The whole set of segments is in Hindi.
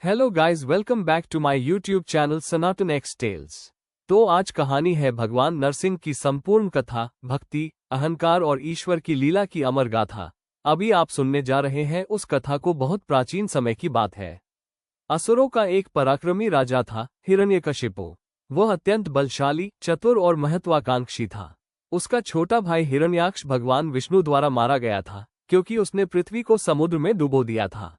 Hello guys, welcome back to my YouTube channel Sanatan X Tales. तो आज कहानी है भगवान नरसिंह की संपूर्ण कथा, भक्ति, अहंकार और ईश्वर की लीला की अमर गाथा। अभी आप सुनने जा रहे हैं उस कथा को। बहुत प्राचीन समय की बात है। असुरों का एक पराक्रमी राजा था, हिरण्यकशिपु। वह अत्यंत बलशाली, चतुर और महत्वाकांक्षी था। उसका छोटा भाई हिरण्याक्ष भगवान विष्णु द्वारा मारा गया था, क्योंकि उसने पृथ्वी को समुद्र में डुबो दिया था।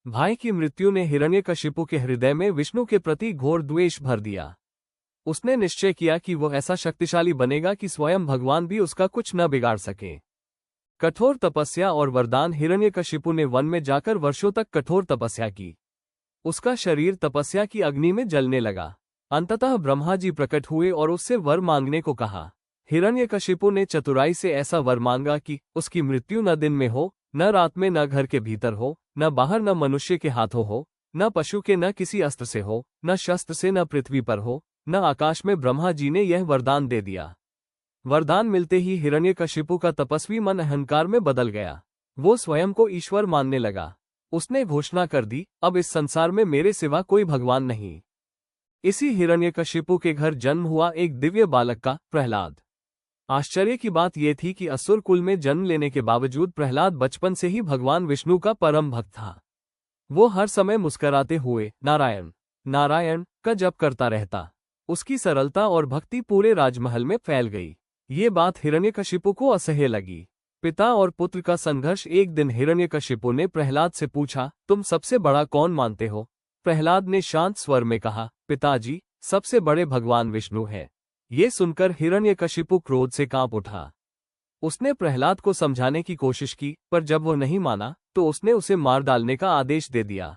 भाई की मृत्यु ने हिरण्यकशिपु के हृदय में विष्णु के प्रति घोर द्वेष भर दिया। उसने निश्चय किया कि वह ऐसा शक्तिशाली बनेगा कि स्वयं भगवान भी उसका कुछ न बिगाड़ सके। कठोर तपस्या और वरदान। हिरण्यकशिपु ने वन में जाकर वर्षों तक कठोर तपस्या की। उसका शरीर तपस्या की अग्नि में जलने लगा। अंततः ब्रह्मा जी प्रकट हुए और उससे वर मांगने को कहा। हिरण्यकशिपु ने चतुराई से ऐसा वर मांगा कि उसकी मृत्यु न दिन में हो, न रात में, न घर के भीतर हो, न बाहर, न मनुष्य के हाथों हो, न पशु के, न किसी अस्त्र से हो, न शस्त्र से, न पृथ्वी पर हो, न आकाश में। ब्रह्मा जी ने यह वरदान दे दिया। वरदान मिलते ही हिरण्यकशिपु का तपस्वी मन अहंकार में बदल गया। वो स्वयं को ईश्वर मानने लगा। उसने घोषणा कर दी, अब इस संसार में मेरे सिवा कोई भगवान नहीं। इसी हिरण्यकशिपु के घर जन्म हुआ एक दिव्य बालक का, प्रहलाद। आश्चर्य की बात यह थी कि असुर कुल में जन्म लेने के बावजूद प्रहलाद बचपन से ही भगवान विष्णु का परम भक्त था। वो हर समय मुस्कराते हुए नारायण नारायण का जप करता रहता। उसकी सरलता और भक्ति पूरे राजमहल में फैल गई। ये बात हिरण्यकशिपु को असह्य लगी। पिता और पुत्र का संघर्ष। एक दिन हिरण्यकशिपु ने प्रहलाद से पूछा, तुम सबसे बड़ा कौन मानते हो? प्रहलाद ने शांत स्वर में कहा, पिताजी, सबसे बड़े भगवान विष्णु है। ये सुनकर हिरण्यकशिपु क्रोध से कांप उठा। उसने प्रहलाद को समझाने की कोशिश की, पर जब वो नहीं माना तो उसने उसे मार डालने का आदेश दे दिया।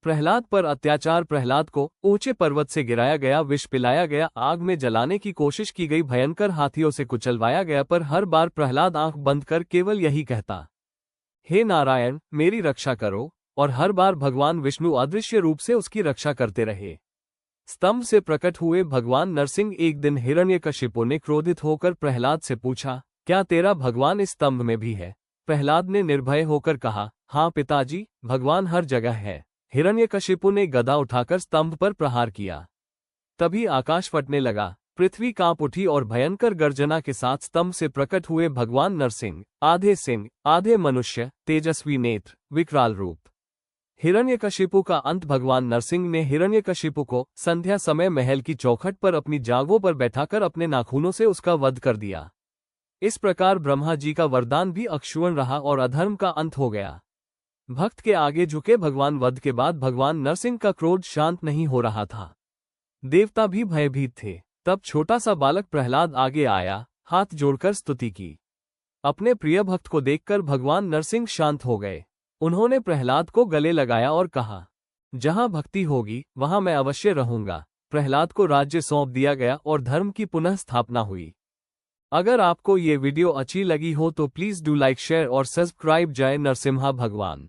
प्रहलाद पर अत्याचार। प्रहलाद को ऊंचे पर्वत से गिराया गया, विष पिलाया गया, आग में जलाने की कोशिश की गई, भयंकर हाथियों से कुचलवाया गया। पर हर बार प्रहलाद आंख बंद कर केवल यही कहता, हे नारायण, मेरी रक्षा करो। और हर बार भगवान विष्णु अदृश्य रूप से उसकी रक्षा करते रहे। स्तंभ से प्रकट हुए भगवान नरसिंह। एक दिन हिरण्यकशिपु ने क्रोधित होकर प्रहलाद से पूछा, क्या तेरा भगवान इस स्तंभ में भी है? प्रहलाद ने निर्भय होकर कहा, हाँ पिताजी, भगवान हर जगह है। हिरण्यकशिपु ने गदा उठाकर स्तंभ पर प्रहार किया। तभी आकाश फटने लगा, पृथ्वी कांप उठी और भयंकर गर्जना के साथ स्तंभ से प्रकट हुए भगवान नरसिंह, आधे सिंह, आधे मनुष्य, तेजस्वी नेत्र, विकराल रूप। हिरण्यकशिपु का अंत। भगवान नरसिंह ने हिरण्यकशिपु को संध्या समय महल की चौखट पर अपनी जांघों पर बैठाकर अपने नाखूनों से उसका वध कर दिया। इस प्रकार ब्रह्मा जी का वरदान भी अक्षुण्ण रहा और अधर्म का अंत हो गया। भक्त के आगे झुके भगवान वध के बाद भगवान नरसिंह का क्रोध शांत नहीं हो रहा था। देवता भी भयभीत थे। तब छोटा सा बालक प्रहलाद आगे आया, हाथ जोड़कर स्तुति की। अपने प्रिय भक्त को देखकर भगवान नरसिंह शांत हो गए। उन्होंने प्रहलाद को गले लगाया और कहा, जहां भक्ति होगी वहां मैं अवश्य रहूंगा। प्रहलाद को राज्य सौंप दिया गया और धर्म की पुनः स्थापना हुई। अगर आपको ये वीडियो अच्छी लगी हो तो प्लीज डू लाइक, शेयर और सब्सक्राइब। जय नरसिम्हा भगवान।